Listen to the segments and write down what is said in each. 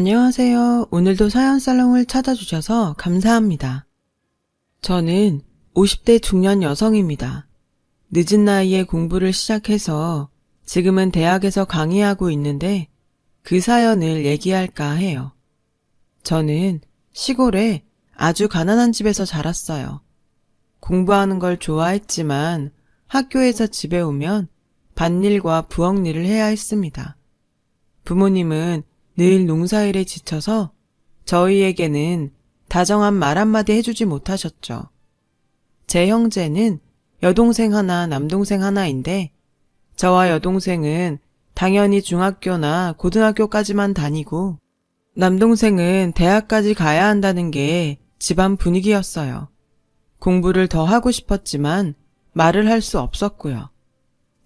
안녕하세요. 오늘도 사연살롱을 찾아주셔서 감사합니다. 저는 50대 중년 여성입니다. 늦은 나이에 공부를 시작해서 지금은 대학에서 강의하고 있는데 그 사연을 얘기할까 해요. 저는 시골에 아주 가난한 집에서 자랐어요. 공부하는 걸 좋아했지만 학교에서 집에 오면 밭일과 부엌일을 해야 했습니다. 부모님은 늘 농사일에 지쳐서 저희에게는 다정한 말 한마디 해주지 못하셨죠. 제 형제는 여동생 하나, 남동생 하나인데 저와 여동생은 당연히 중학교나 고등학교까지만 다니고 남동생은 대학까지 가야 한다는 게 집안 분위기였어요. 공부를 더 하고 싶었지만 말을 할 수 없었고요.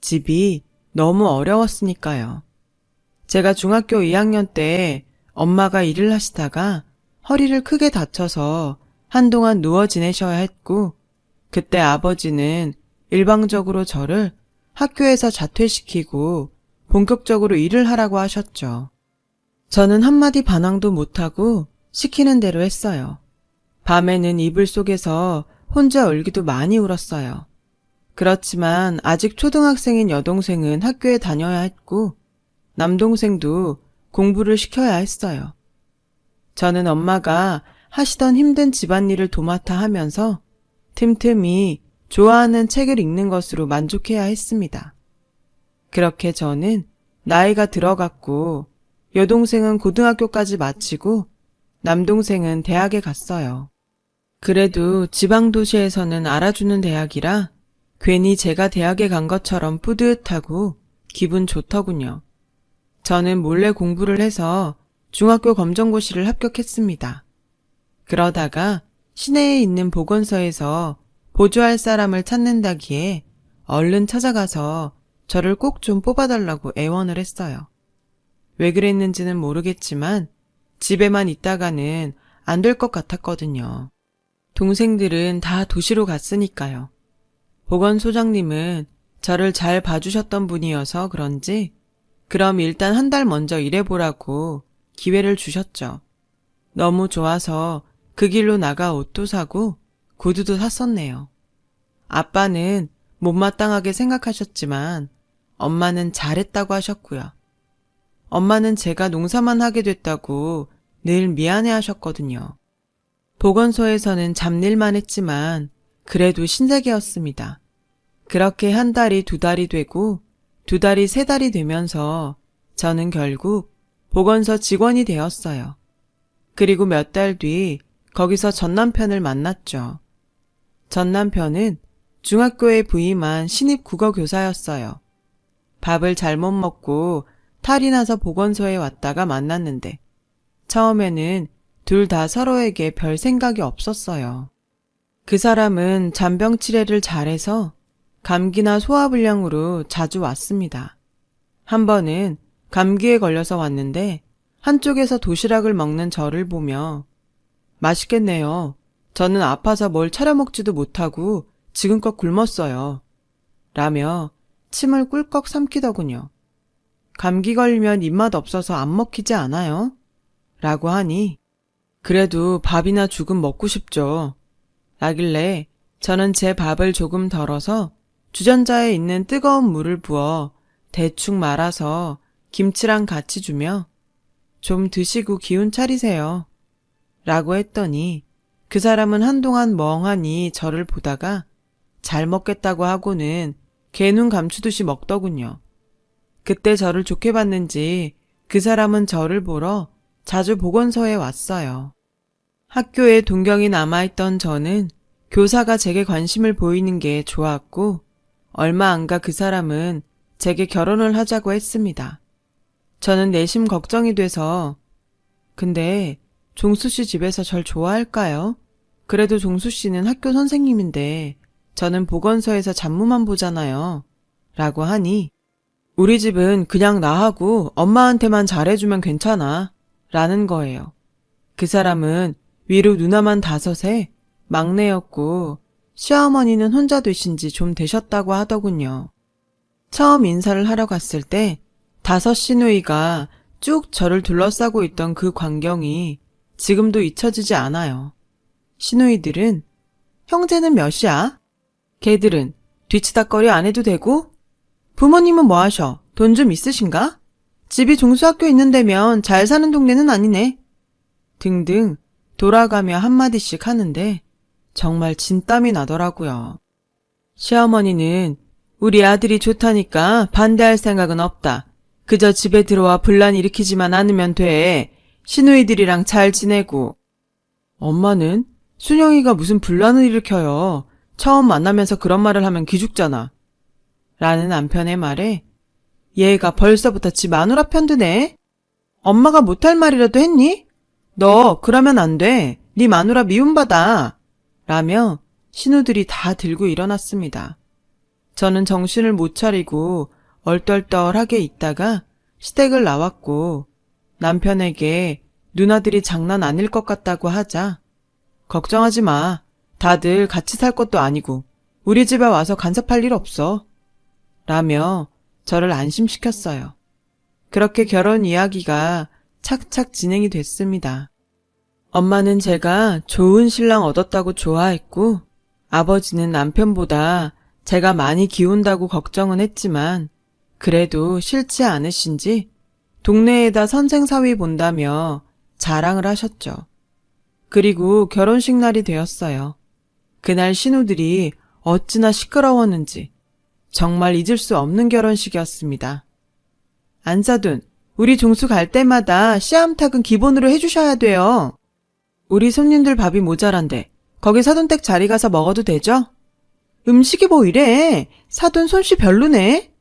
집이 너무 어려웠으니까요. 제가 중학교 2학년 때 엄마가 일을 하시다가 허리를 크게 다쳐서 한동안 누워 지내셔야 했고, 그때 아버지는 일방적으로 저를 학교에서 자퇴시키고 본격적으로 일을 하라고 하셨죠. 저는 한마디 반항도 못하고 시키는 대로 했어요. 밤에는 이불 속에서 혼자 울기도 많이 울었어요. 그렇지만 아직 초등학생인 여동생은 학교에 다녀야 했고 남동생도 공부를 시켜야 했어요. 저는 엄마가 하시던 힘든 집안일을 도맡아 하면서 틈틈이 좋아하는 책을 읽는 것으로 만족해야 했습니다. 그렇게 저는 나이가 들어갔고 여동생은 고등학교까지 마치고 남동생은 대학에 갔어요. 그래도 지방도시에서는 알아주는 대학이라 괜히 제가 대학에 간 것처럼 뿌듯하고 기분 좋더군요. 저는 몰래 공부를 해서 중학교 검정고시를 합격했습니다. 그러다가 시내에 있는 보건소에서 보조할 사람을 찾는다기에 얼른 찾아가서 저를 꼭 좀 뽑아달라고 애원을 했어요. 왜 그랬는지는 모르겠지만 집에만 있다가는 안 될 것 같았거든요. 동생들은 다 도시로 갔으니까요. 보건소장님은 저를 잘 봐주셨던 분이어서 그런지 그럼 일단 한 달 먼저 일해보라고 기회를 주셨죠. 너무 좋아서 그 길로 나가 옷도 사고 구두도 샀었네요. 아빠는 못마땅하게 생각하셨지만 엄마는 잘했다고 하셨고요. 엄마는 제가 농사만 하게 됐다고 늘 미안해 하셨거든요. 보건소에서는 잡일만 했지만 그래도 신세계였습니다. 그렇게 한 달이 두 달이 되고 두 달이 세 달이 되면서 저는 결국 보건소 직원이 되었어요. 그리고 몇 달 뒤 거기서 전남편을 만났죠. 전남편은 중학교에 부임한 신입 국어교사였어요. 밥을 잘못 먹고 탈이 나서 보건소에 왔다가 만났는데 처음에는 둘 다 서로에게 별 생각이 없었어요. 그 사람은 잔병 치레를 잘해서 감기나 소화불량으로 자주 왔습니다. 한 번은 감기에 걸려서 왔는데 한쪽에서 도시락을 먹는 저를 보며 맛있겠네요. 저는 아파서 뭘 차려 먹지도 못하고 지금껏 굶었어요. 라며 침을 꿀꺽 삼키더군요. 감기 걸리면 입맛 없어서 안 먹히지 않아요? 라고 하니 그래도 밥이나 죽은 먹고 싶죠. 라길래 저는 제 밥을 조금 덜어서 주전자에 있는 뜨거운 물을 부어 대충 말아서 김치랑 같이 주며 좀 드시고 기운 차리세요. 라고 했더니 그 사람은 한동안 멍하니 저를 보다가 잘 먹겠다고 하고는 개눈 감추듯이 먹더군요. 그때 저를 좋게 봤는지 그 사람은 저를 보러 자주 보건소에 왔어요. 학교에 동경이 남아있던 저는 교사가 제게 관심을 보이는 게 좋았고 얼마 안 가 그 사람은 제게 결혼을 하자고 했습니다. 저는 내심 걱정이 돼서 근데 종수 씨 집에서 절 좋아할까요? 그래도 종수 씨는 학교 선생님인데 저는 보건소에서 잡무만 보잖아요. 라고 하니 우리 집은 그냥 나하고 엄마한테만 잘해주면 괜찮아. 라는 거예요. 그 사람은 위로 누나만 5에 막내였고 시어머니는 혼자 되신 지 좀 되셨다고 하더군요. 처음 인사를 하러 갔을 때 5 시누이가 쭉 저를 둘러싸고 있던 그 광경이 지금도 잊혀지지 않아요. 시누이들은 형제는 몇이야? 걔들은 뒤치다꺼리 안 해도 되고? 부모님은 뭐 하셔? 돈 좀 있으신가? 집이 종수학교 있는 데면 잘 사는 동네는 아니네. 등등 돌아가며 한마디씩 하는데 정말 진땀이 나더라고요. 시어머니는 우리 아들이 좋다니까 반대할 생각은 없다. 그저 집에 들어와 분란 일으키지만 않으면 돼. 시누이들이랑 잘 지내고. 엄마는 순영이가 무슨 분란을 일으켜요. 처음 만나면서 그런 말을 하면 기죽잖아. 라는 남편의 말에 얘가 벌써부터 지 마누라 편드네. 엄마가 못할 말이라도 했니? 너 그러면 안 돼. 네 마누라 미움받아. 라며 신우들이 다 들고 일어났습니다. 저는 정신을 못 차리고 얼떨떨하게 있다가 시댁을 나왔고 남편에게 누나들이 장난 아닐 것 같다고 하자 걱정하지 마. 다들 같이 살 것도 아니고 우리 집에 와서 간섭할 일 없어. 라며 저를 안심시켰어요. 그렇게 결혼 이야기가 착착 진행이 됐습니다. 엄마는 제가 좋은 신랑 얻었다고 좋아했고 아버지는 남편보다 제가 많이 기운다고 걱정은 했지만 그래도 싫지 않으신지 동네에다 선생사위 본다며 자랑을 하셨죠. 그리고 결혼식 날이 되었어요. 그날 신우들이 어찌나 시끄러웠는지 정말 잊을 수 없는 결혼식이었습니다. 안사돈, 우리 종수 갈 때마다 씨암탉은 기본으로 해주셔야 돼요. 우리 손님들 밥이 모자란데 거기 사돈댁 자리 가서 먹어도 되죠? 음식이 뭐 이래? 사돈 솜씨 별로네?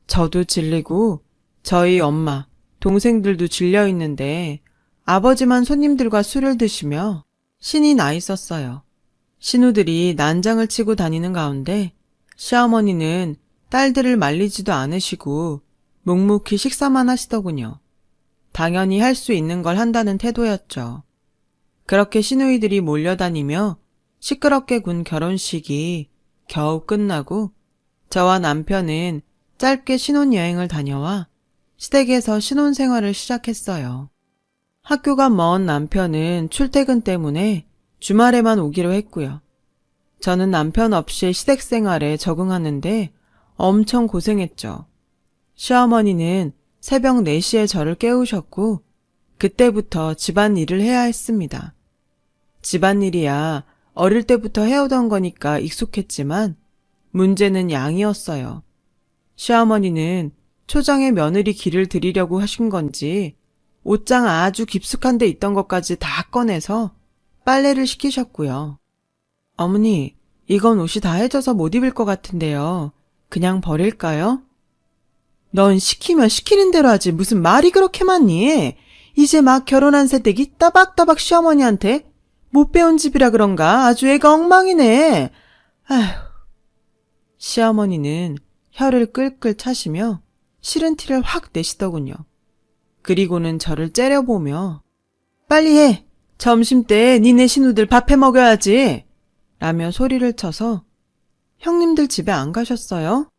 저도 질리고 저희 엄마, 동생들도 질려 있는데 아버지만 손님들과 술을 드시며 신이 나 있었어요. 신우들이 난장을 치고 다니는 가운데 시어머니는 딸들을 말리지도 않으시고 묵묵히 식사만 하시더군요. 당연히 할 수 있는 걸 한다는 태도였죠. 그렇게 시누이들이 몰려다니며 시끄럽게 군 결혼식이 겨우 끝나고 저와 남편은 짧게 신혼여행을 다녀와 시댁에서 신혼생활을 시작했어요. 학교가 먼 남편은 출퇴근 때문에 주말에만 오기로 했고요. 저는 남편 없이 시댁 생활에 적응하는데 엄청 고생했죠. 시어머니는 새벽 4시에 저를 깨우셨고 그때부터 집안일을 해야 했습니다. 집안일이야 어릴 때부터 해오던 거니까 익숙했지만 문제는 양이었어요. 시어머니는 초장에 며느리 기를 들이려고 하신 건지 옷장 아주 깊숙한 데 있던 것까지 다 꺼내서 빨래를 시키셨고요. 어머니, 이건 옷이 다 해져서 못 입을 것 같은데요. 그냥 버릴까요? 넌 시키면 시키는 대로 하지 무슨 말이 그렇게 많니? 이제 막 결혼한 새댁이 따박따박 시어머니한테 못 배운 집이라 그런가 아주 애가 엉망이네. 아휴. 시어머니는 혀를 끌끌 차시며 싫은 티를 확 내시더군요. 그리고는 저를 째려보며 빨리 해. 점심때 니네 신우들 밥 해 먹여야지. 라며 소리를 쳐서 형님들 집에 안 가셨어요?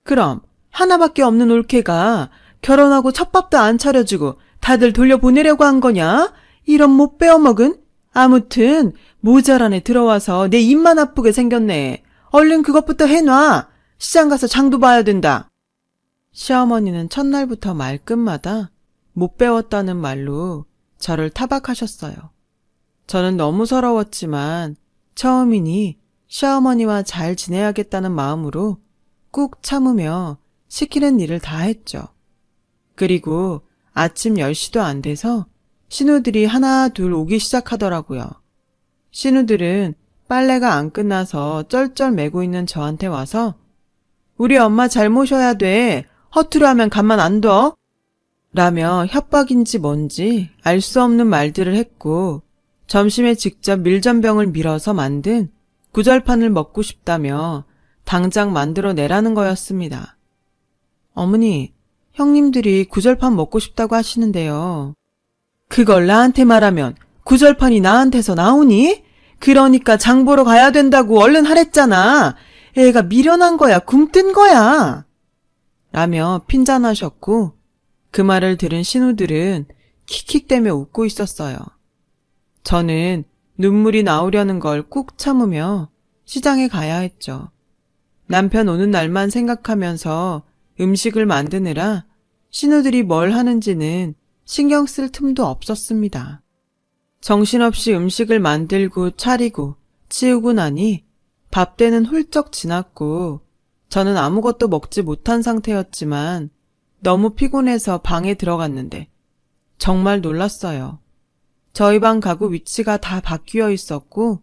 그럼 하나밖에 없는 올케가 결혼하고 첫밥도 안 차려주고 다들 돌려보내려고 한 거냐? 이런 못 배워먹은? 아무튼 모자란 애 들어와서 내 입만 아프게 생겼네. 얼른 그것부터 해놔. 시장 가서 장도 봐야 된다. 시어머니는 첫날부터 말끝마다 못 배웠다는 말로 저를 타박하셨어요. 저는 너무 서러웠지만 처음이니 시어머니와 잘 지내야겠다는 마음으로 꾹 참으며 시키는 일을 다 했죠. 그리고 아침 10시도 안 돼서 신우들이 하나 둘 오기 시작하더라고요. 신우들은 빨래가 안 끝나서 쩔쩔 매고 있는 저한테 와서 우리 엄마 잘 모셔야 돼. 허투루 하면 가만 안 둬. 라며 협박인지 뭔지 알 수 없는 말들을 했고 점심에 직접 밀전병을 밀어서 만든 구절판을 먹고 싶다며 당장 만들어 내라는 거였습니다. 어머니, 형님들이 구절판 먹고 싶다고 하시는데요. 그걸 나한테 말하면 구절판이 나한테서 나오니? 그러니까 장 보러 가야 된다고 얼른 하랬잖아. 애가 미련한 거야, 굶뜬 거야. 라며 핀잔하셨고 그 말을 들은 신우들은 킥킥대며 웃고 있었어요. 저는 눈물이 나오려는 걸 꾹 참으며 시장에 가야 했죠. 남편 오는 날만 생각하면서 음식을 만드느라 신우들이 뭘 하는지는 신경 쓸 틈도 없었습니다. 정신없이 음식을 만들고 차리고 치우고 나니 밥때는 훌쩍 지났고 저는 아무것도 먹지 못한 상태였지만 너무 피곤해서 방에 들어갔는데 정말 놀랐어요. 저희 방 가구 위치가 다 바뀌어 있었고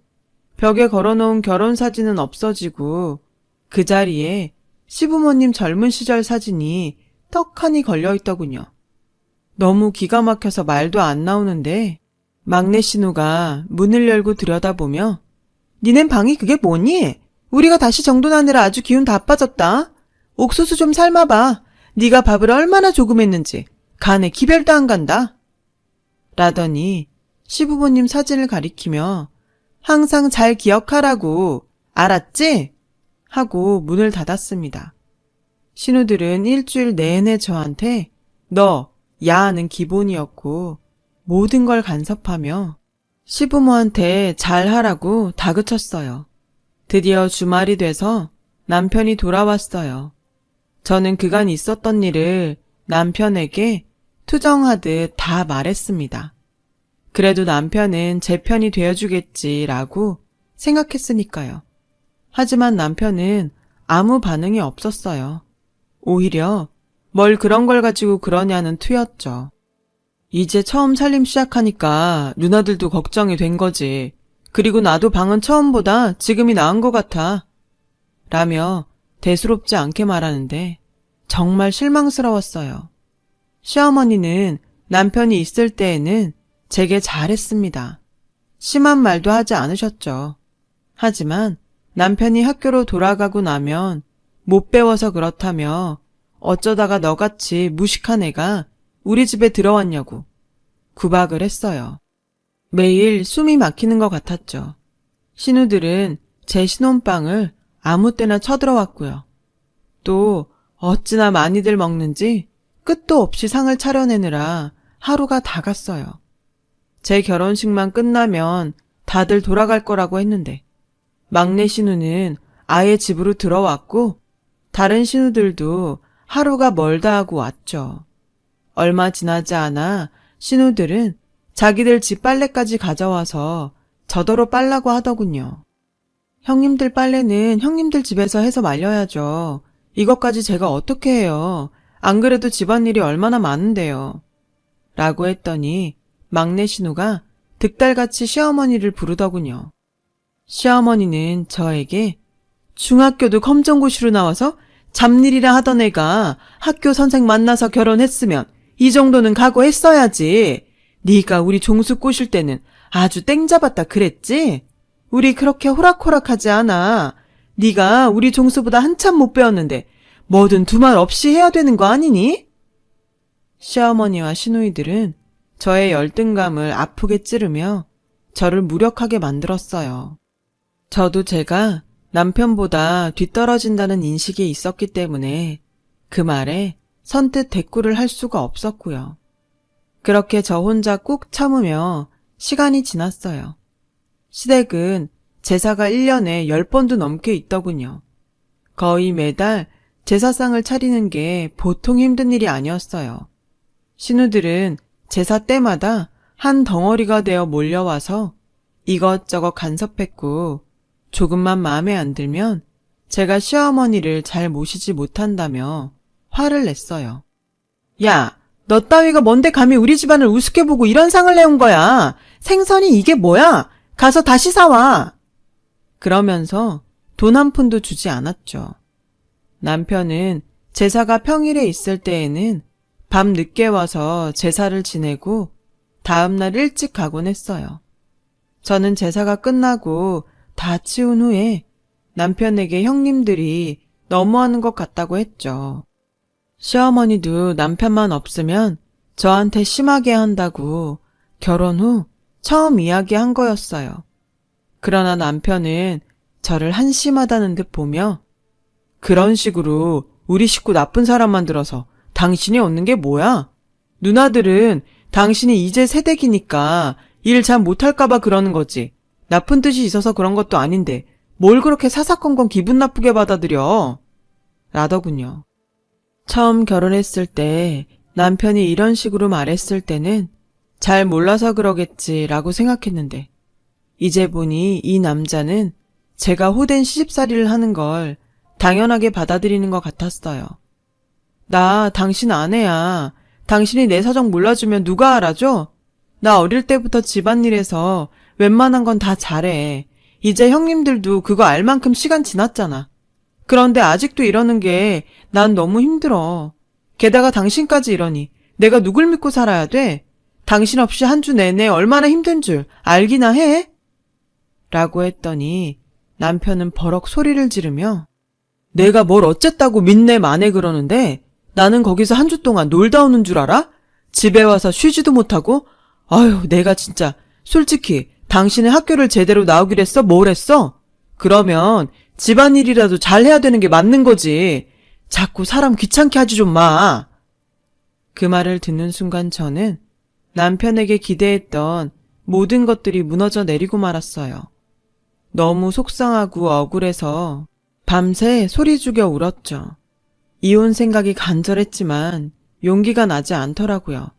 벽에 걸어놓은 결혼사진은 없어지고 그 자리에 시부모님 젊은 시절 사진이 떡하니 걸려있더군요. 너무 기가 막혀서 말도 안 나오는데 막내 신우가 문을 열고 들여다보며 니넨 방이 그게 뭐니? 우리가 다시 정돈하느라 아주 기운 다 빠졌다. 옥수수 좀 삶아봐. 네가 밥을 얼마나 조금 했는지 간에 기별도 안 간다. 라더니 시부모님 사진을 가리키며 항상 잘 기억하라고 알았지? 하고 문을 닫았습니다. 신우들은 일주일 내내 저한테 너, 야는 기본이었고 모든 걸 간섭하며 시부모한테 잘하라고 다그쳤어요. 드디어 주말이 돼서 남편이 돌아왔어요. 저는 그간 있었던 일을 남편에게 투정하듯 다 말했습니다. 그래도 남편은 제 편이 되어주겠지라고 생각했으니까요. 하지만 남편은 아무 반응이 없었어요. 오히려 뭘 그런 걸 가지고 그러냐는 투였죠. 이제 처음 살림 시작하니까 누나들도 걱정이 된 거지. 그리고 나도 방은 처음보다 지금이 나은 것 같아. 라며 대수롭지 않게 말하는데 정말 실망스러웠어요. 시어머니는 남편이 있을 때에는 제게 잘했습니다. 심한 말도 하지 않으셨죠. 하지만 남편이 학교로 돌아가고 나면 못 배워서 그렇다며 어쩌다가 너같이 무식한 애가 우리 집에 들어왔냐고 구박을 했어요. 매일 숨이 막히는 것 같았죠. 신우들은 제 신혼방을 아무 때나 쳐들어왔고요. 또 어찌나 많이들 먹는지 끝도 없이 상을 차려내느라 하루가 다 갔어요. 제 결혼식만 끝나면 다들 돌아갈 거라고 했는데 막내 신우는 아예 집으로 들어왔고 다른 신우들도 하루가 멀다 하고 왔죠. 얼마 지나지 않아 신우들은 자기들 집 빨래까지 가져와서 저더러 빨라고 하더군요. 형님들 빨래는 형님들 집에서 해서 말려야죠. 이것까지 제가 어떻게 해요. 안 그래도 집안일이 얼마나 많은데요. 라고 했더니 막내 신우가 득달같이 시어머니를 부르더군요. 시어머니는 저에게 중학교도 검정고시로 나와서 잡일이라 하던 애가 학교 선생 만나서 결혼했으면 이 정도는 각오했어야지. 네가 우리 종수 꼬실 때는 아주 땡 잡았다 그랬지? 우리 그렇게 호락호락하지 않아. 네가 우리 종수보다 한참 못 배웠는데 뭐든 두말 없이 해야 되는 거 아니니? 시어머니와 시누이들은 저의 열등감을 아프게 찌르며 저를 무력하게 만들었어요. 저도 제가 남편보다 뒤떨어진다는 인식이 있었기 때문에 그 말에 선뜻 대꾸를 할 수가 없었고요. 그렇게 저 혼자 꾹 참으며 시간이 지났어요. 시댁은 제사가 1년에 10번도 넘게 있더군요. 거의 매달 제사상을 차리는 게 보통 힘든 일이 아니었어요. 신우들은 제사 때마다 한 덩어리가 되어 몰려와서 이것저것 간섭했고 조금만 마음에 안 들면 제가 시어머니를 잘 모시지 못한다며 화를 냈어요. 야, 너 따위가 뭔데 감히 우리 집안을 우습게 보고 이런 상을 내온 거야. 생선이 이게 뭐야? 가서 다시 사와. 그러면서 돈 한 푼도 주지 않았죠. 남편은 제사가 평일에 있을 때에는 밤 늦게 와서 제사를 지내고 다음날 일찍 가곤 했어요. 저는 제사가 끝나고 다 치운 후에 남편에게 형님들이 너무하는 것 같다고 했죠. 시어머니도 남편만 없으면 저한테 심하게 한다고 결혼 후 처음 이야기한 거였어요. 그러나 남편은 저를 한심하다는 듯 보며 그런 식으로 우리 식구 나쁜 사람 만들어서 당신이 얻는 게 뭐야? 누나들은 당신이 이제 새댁이니까 일 잘 못할까봐 그러는 거지. 나쁜 뜻이 있어서 그런 것도 아닌데 뭘 그렇게 사사건건 기분 나쁘게 받아들여? 라더군요. 처음 결혼했을 때 남편이 이런 식으로 말했을 때는 잘 몰라서 그러겠지라고 생각했는데 이제 보니 이 남자는 제가 호된 시집살이를 하는 걸 당연하게 받아들이는 것 같았어요. 나 당신 아내야. 당신이 내 사정 몰라주면 누가 알아줘? 나 어릴 때부터 집안일에서 웬만한 건 다 잘해. 이제 형님들도 그거 알 만큼 시간 지났잖아. 그런데 아직도 이러는 게 난 너무 힘들어. 게다가 당신까지 이러니 내가 누굴 믿고 살아야 돼? 당신 없이 한 주 내내 얼마나 힘든 줄 알기나 해? 라고 했더니 남편은 버럭 소리를 지르며 내가 뭘 어쨌다고 믿네 마네 그러는데 나는 거기서 한 주 동안 놀다 오는 줄 알아? 집에 와서 쉬지도 못하고? 아유, 내가 진짜 솔직히 당신의 학교를 제대로 나오기로 했어? 뭘 했어? 그러면 집안일이라도 잘 해야 되는 게 맞는 거지. 자꾸 사람 귀찮게 하지 좀 마. 그 말을 듣는 순간 저는 남편에게 기대했던 모든 것들이 무너져 내리고 말았어요. 너무 속상하고 억울해서 밤새 소리 죽여 울었죠. 이혼 생각이 간절했지만 용기가 나지 않더라고요.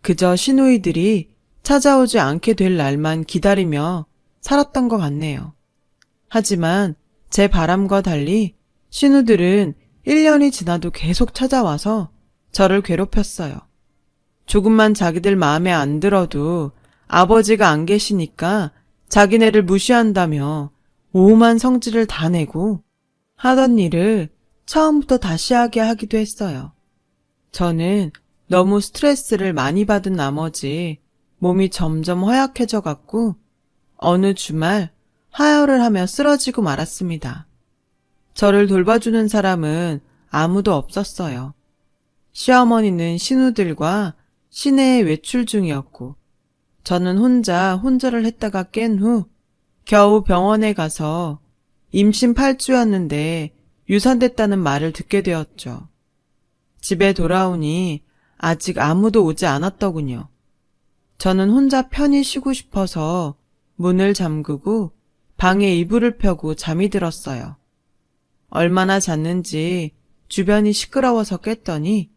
그저 시누이들이 찾아오지 않게 될 날만 기다리며 살았던 것 같네요. 하지만 제 바람과 달리 시누들은 1년이 지나도 계속 찾아와서 저를 괴롭혔어요. 조금만 자기들 마음에 안 들어도 아버지가 안 계시니까 자기네를 무시한다며 오만 성질을 다 내고 하던 일을 처음부터 다시 하게 하기도 했어요. 저는 너무 스트레스를 많이 받은 나머지 몸이 점점 허약해져 갔고 어느 주말 하혈을 하며 쓰러지고 말았습니다. 저를 돌봐주는 사람은 아무도 없었어요. 시어머니는 시누들과 시내에 외출 중이었고 저는 혼자 혼절을 했다가 깬 후 겨우 병원에 가서 임신 8주였는데 유산됐다는 말을 듣게 되었죠. 집에 돌아오니 아직 아무도 오지 않았더군요. 저는 혼자 편히 쉬고 싶어서 문을 잠그고 방에 이불을 펴고 잠이 들었어요. 얼마나 잤는지 주변이 시끄러워서 깼더니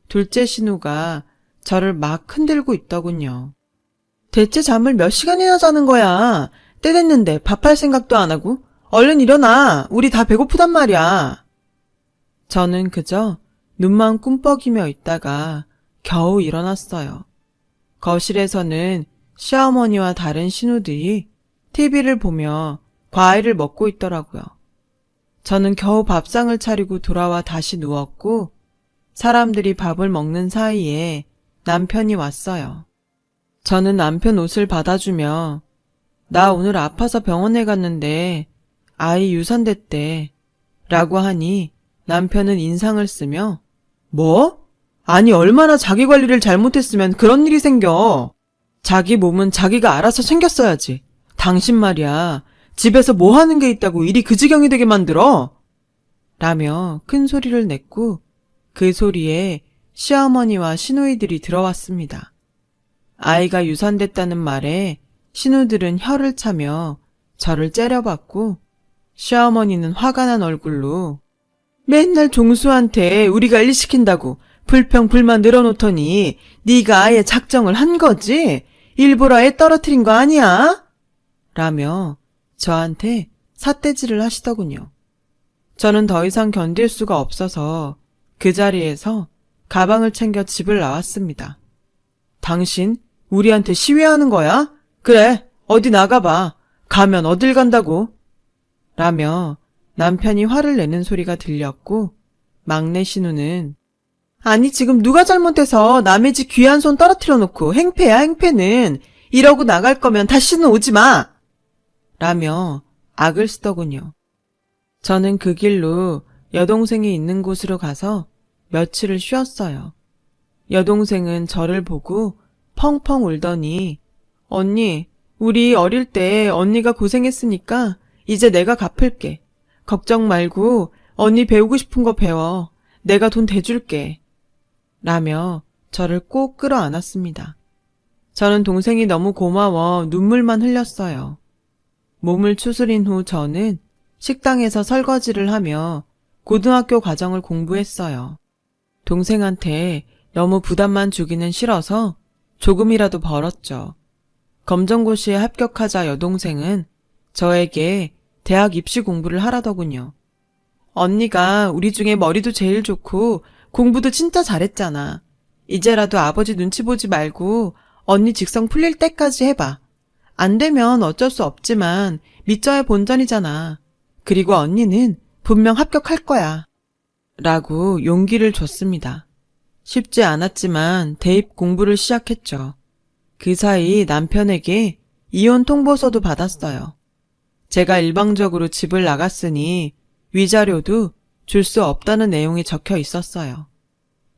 둘째 신우가 저를 막 흔들고 있더군요. 대체 잠을 몇 시간이나 자는 거야? 때 됐는데 밥할 생각도 안 하고? 얼른 일어나. 우리 다 배고프단 말이야. 저는 그저 눈만 꿈뻑이며 있다가 겨우 일어났어요. 거실에서는 시어머니와 다른 신우들이 TV를 보며 과일을 먹고 있더라고요. 저는 겨우 밥상을 차리고 돌아와 다시 누웠고 사람들이 밥을 먹는 사이에 남편이 왔어요. 저는 남편 옷을 받아주며 나 오늘 아파서 병원에 갔는데 아이 유산됐대 라고 하니 남편은 인상을 쓰며 뭐? 아니 얼마나 자기 관리를 잘못했으면 그런 일이 생겨. 자기 몸은 자기가 알아서 챙겼어야지. 당신 말이야. 집에서 뭐 하는 게 있다고 일이 그 지경이 되게 만들어? 라며 큰 소리를 냈고 그 소리에 시어머니와 시누이들이 들어왔습니다. 아이가 유산됐다는 말에 시누들은 혀를 차며 저를 째려봤고 시어머니는 화가 난 얼굴로 맨날 종수한테 우리가 일 시킨다고 불평불만 늘어놓더니 네가 아예 작정을 한 거지? 일부러 애 떨어뜨린 거 아니야? 라며 저한테 삿대질을 하시더군요. 저는 더 이상 견딜 수가 없어서 그 자리에서 가방을 챙겨 집을 나왔습니다. 당신 우리한테 시위하는 거야? 그래, 어디 나가봐. 가면 어딜 간다고? 라며 남편이 화를 내는 소리가 들렸고 막내 신우는 아니 지금 누가 잘못해서 남의 집 귀한 손 떨어뜨려 놓고 행패야 행패는. 이러고 나갈 거면 다시는 오지 마. 라며 악을 쓰더군요. 저는 그 길로 여동생이 있는 곳으로 가서 며칠을 쉬었어요. 여동생은 저를 보고 펑펑 울더니 언니, 우리 어릴 때 언니가 고생했으니까 이제 내가 갚을게. 걱정 말고 언니 배우고 싶은 거 배워. 내가 돈 대줄게. 라며 저를 꼭 끌어안았습니다. 저는 동생이 너무 고마워 눈물만 흘렸어요. 몸을 추스린 후 저는 식당에서 설거지를 하며 고등학교 과정을 공부했어요. 동생한테 너무 부담만 주기는 싫어서 조금이라도 벌었죠. 검정고시에 합격하자 여동생은 저에게 대학 입시 공부를 하라더군요. 언니가 우리 중에 머리도 제일 좋고 공부도 진짜 잘했잖아. 이제라도 아버지 눈치 보지 말고 언니 직성 풀릴 때까지 해봐. 안 되면 어쩔 수 없지만 밑져야 본전이잖아. 그리고 언니는 분명 합격할 거야. 라고 용기를 줬습니다. 쉽지 않았지만 대입 공부를 시작했죠. 그 사이 남편에게 이혼 통보서도 받았어요. 제가 일방적으로 집을 나갔으니 위자료도 줄 수 없다는 내용이 적혀 있었어요.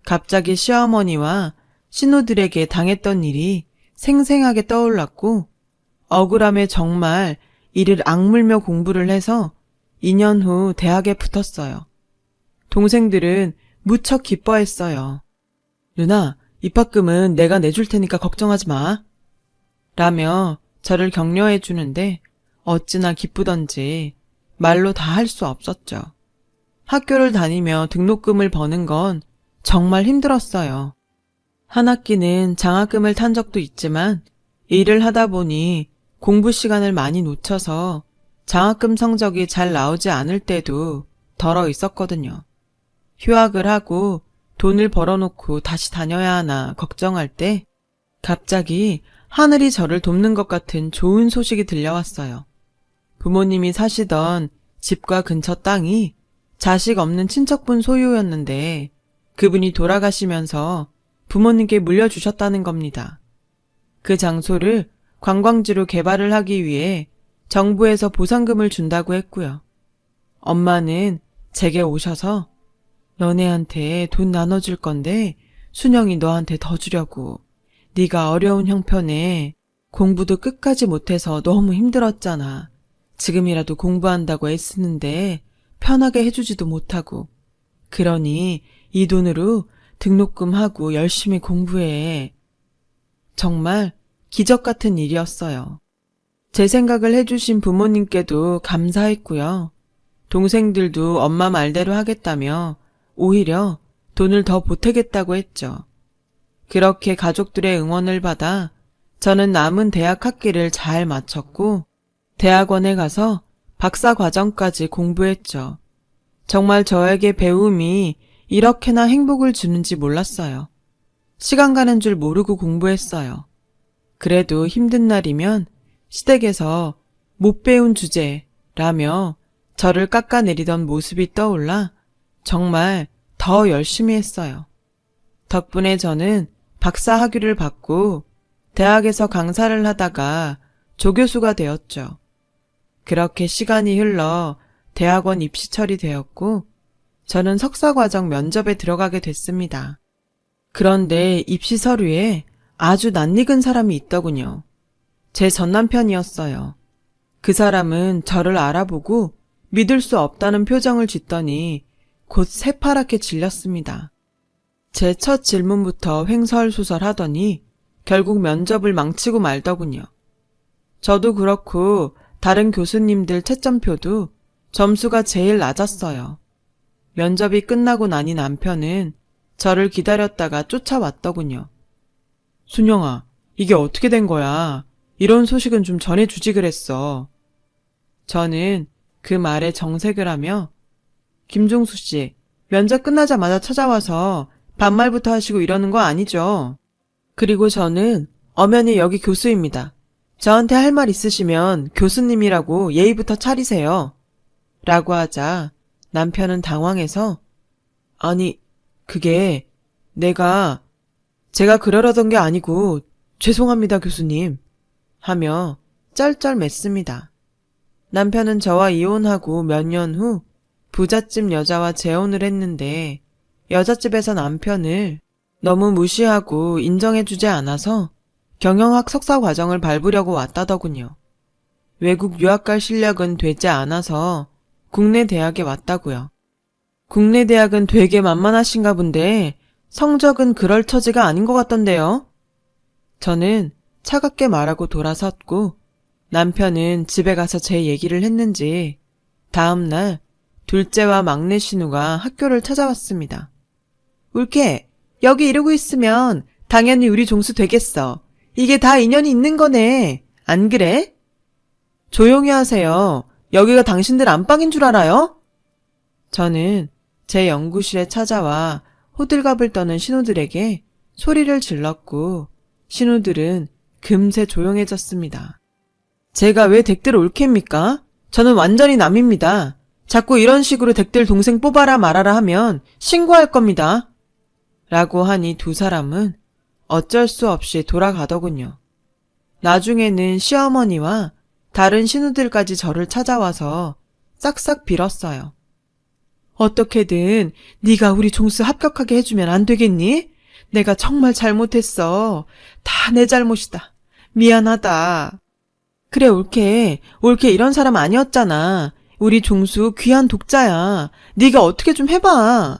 갑자기 시어머니와 신우들에게 당했던 일이 생생하게 떠올랐고 억울함에 정말 이를 악물며 공부를 해서 2년 후 대학에 붙었어요. 동생들은 무척 기뻐했어요. 누나, 입학금은 내가 내줄 테니까 걱정하지 마. 라며 저를 격려해 주는데 어찌나 기쁘던지 말로 다 할 수 없었죠. 학교를 다니며 등록금을 버는 건 정말 힘들었어요. 한 학기는 장학금을 탄 적도 있지만 일을 하다 보니 공부 시간을 많이 놓쳐서 장학금 성적이 잘 나오지 않을 때도 덜어 있었거든요. 휴학을 하고 돈을 벌어놓고 다시 다녀야 하나 걱정할 때 갑자기 하늘이 저를 돕는 것 같은 좋은 소식이 들려왔어요. 부모님이 사시던 집과 근처 땅이 자식 없는 친척분 소유였는데 그분이 돌아가시면서 부모님께 물려주셨다는 겁니다. 그 장소를 관광지로 개발을 하기 위해 정부에서 보상금을 준다고 했고요. 엄마는 제게 오셔서 너네한테 돈 나눠줄 건데 순영이 너한테 더 주려고. 네가 어려운 형편에 공부도 끝까지 못해서 너무 힘들었잖아. 지금이라도 공부한다고 애쓰는데 편하게 해주지도 못하고. 그러니 이 돈으로 등록금 하고 열심히 공부해. 정말 기적 같은 일이었어요. 제 생각을 해주신 부모님께도 감사했고요. 동생들도 엄마 말대로 하겠다며 오히려 돈을 더 보태겠다고 했죠. 그렇게 가족들의 응원을 받아 저는 남은 대학 학기를 잘 마쳤고 대학원에 가서 박사 과정까지 공부했죠. 정말 저에게 배움이 이렇게나 행복을 주는지 몰랐어요. 시간 가는 줄 모르고 공부했어요. 그래도 힘든 날이면 시댁에서 못 배운 주제라며 저를 깎아내리던 모습이 떠올라 정말 더 열심히 했어요. 덕분에 저는 박사 학위를 받고 대학에서 강사를 하다가 조교수가 되었죠. 그렇게 시간이 흘러 대학원 입시철이 되었고 저는 석사과정 면접에 들어가게 됐습니다. 그런데 입시 서류에 아주 낯익은 사람이 있더군요. 제 전남편이었어요. 그 사람은 저를 알아보고 믿을 수 없다는 표정을 짓더니 곧 새파랗게 질렸습니다. 제 첫 질문부터 횡설수설하더니 결국 면접을 망치고 말더군요. 저도 그렇고 다른 교수님들 채점표도 점수가 제일 낮았어요. 면접이 끝나고 나니 남편은 저를 기다렸다가 쫓아왔더군요. 순영아, 이게 어떻게 된 거야? 이런 소식은 좀 전해주지 그랬어. 저는 그 말에 정색을 하며 김종수 씨, 면접 끝나자마자 찾아와서 반말부터 하시고 이러는 거 아니죠? 그리고 저는 엄연히 여기 교수입니다. 저한테 할 말 있으시면 교수님이라고 예의부터 차리세요. 라고 하자 남편은 당황해서 아니, 그게 제가 그러려던 게 아니고 죄송합니다 교수님 하며 쩔쩔맸습니다. 남편은 저와 이혼하고 몇 년 후 부잣집 여자와 재혼을 했는데 여자집에서 남편을 너무 무시하고 인정해주지 않아서 경영학 석사 과정을 밟으려고 왔다더군요. 외국 유학 갈 실력은 되지 않아서 국내 대학에 왔다고요. 국내 대학은 되게 만만하신가 본데 성적은 그럴 처지가 아닌 것 같던데요. 저는 차갑게 말하고 돌아섰고 남편은 집에 가서 제 얘기를 했는지 다음날 둘째와 막내 신우가 학교를 찾아왔습니다. 울케, 여기 이러고 있으면 당연히 우리 종수 되겠어. 이게 다 인연이 있는 거네. 안 그래? 조용히 하세요. 여기가 당신들 안방인 줄 알아요? 저는 제 연구실에 찾아와 호들갑을 떠는 신우들에게 소리를 질렀고 신우들은 금세 조용해졌습니다. 제가 왜 댁들 올케입니까? 저는 완전히 남입니다. 자꾸 이런 식으로 댁들 동생 뽑아라 말아라 하면 신고할 겁니다. 라고 하니 두 사람은 어쩔 수 없이 돌아가더군요. 나중에는 시어머니와 다른 신우들까지 저를 찾아와서 싹싹 빌었어요. 어떻게든 네가 우리 종수 합격하게 해주면 안 되겠니? 내가 정말 잘못했어. 다 내 잘못이다. 미안하다. 그래 올케 이런 사람 아니었잖아. 우리 종수 귀한 독자야. 네가 어떻게 좀 해봐.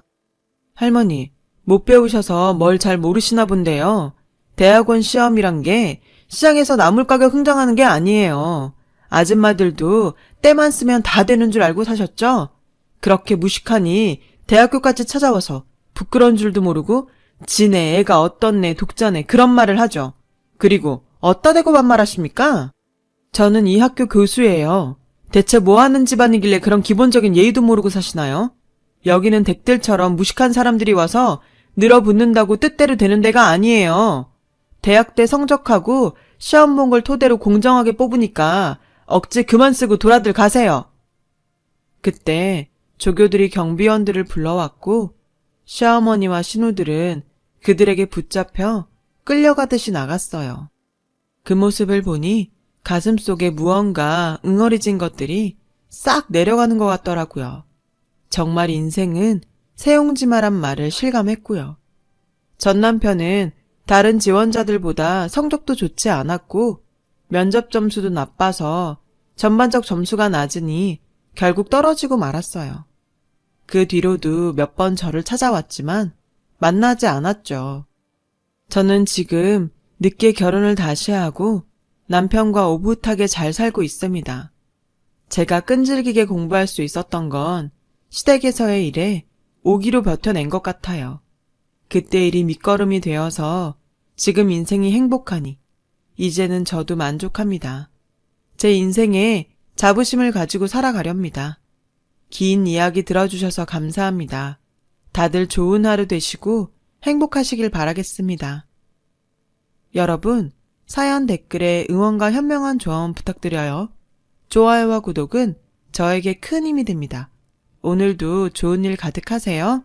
할머니, 못 배우셔서 뭘 잘 모르시나 본데요. 대학원 시험이란 게 시장에서 나물 가격 흥정하는 게 아니에요. 아줌마들도 때만 쓰면 다 되는 줄 알고 사셨죠? 그렇게 무식하니 대학교까지 찾아와서 부끄러운 줄도 모르고 지네 애가 어떤 애 독자네 그런 말을 하죠. 그리고 어따 대고 반말하십니까? 저는 이 학교 교수예요. 대체 뭐 하는 집안이길래 그런 기본적인 예의도 모르고 사시나요? 여기는 댁들처럼 무식한 사람들이 와서 늘어붙는다고 뜻대로 되는 데가 아니에요. 대학 때 성적하고 시험 본 걸 토대로 공정하게 뽑으니까 억지 그만 쓰고 돌아들 가세요. 그때 조교들이 경비원들을 불러왔고 시어머니와 신우들은 그들에게 붙잡혀 끌려가듯이 나갔어요. 그 모습을 보니 가슴속에 무언가 응어리진 것들이 싹 내려가는 것 같더라고요. 정말 인생은 새옹지마란 말을 실감했고요. 전 남편은 다른 지원자들보다 성적도 좋지 않았고 면접 점수도 나빠서 전반적 점수가 낮으니 결국 떨어지고 말았어요. 그 뒤로도 몇 번 저를 찾아왔지만 만나지 않았죠. 저는 지금 늦게 결혼을 다시 하고 남편과 오붓하게 잘 살고 있습니다. 제가 끈질기게 공부할 수 있었던 건 시댁에서의 일에 오기로 버텨낸 것 같아요. 그때 일이 밑거름이 되어서 지금 인생이 행복하니 이제는 저도 만족합니다. 제 인생에 자부심을 가지고 살아가렵니다. 긴 이야기 들어주셔서 감사합니다. 다들 좋은 하루 되시고 행복하시길 바라겠습니다. 여러분, 사연 댓글에 응원과 현명한 조언 부탁드려요. 좋아요와 구독은 저에게 큰 힘이 됩니다. 오늘도 좋은 일 가득하세요.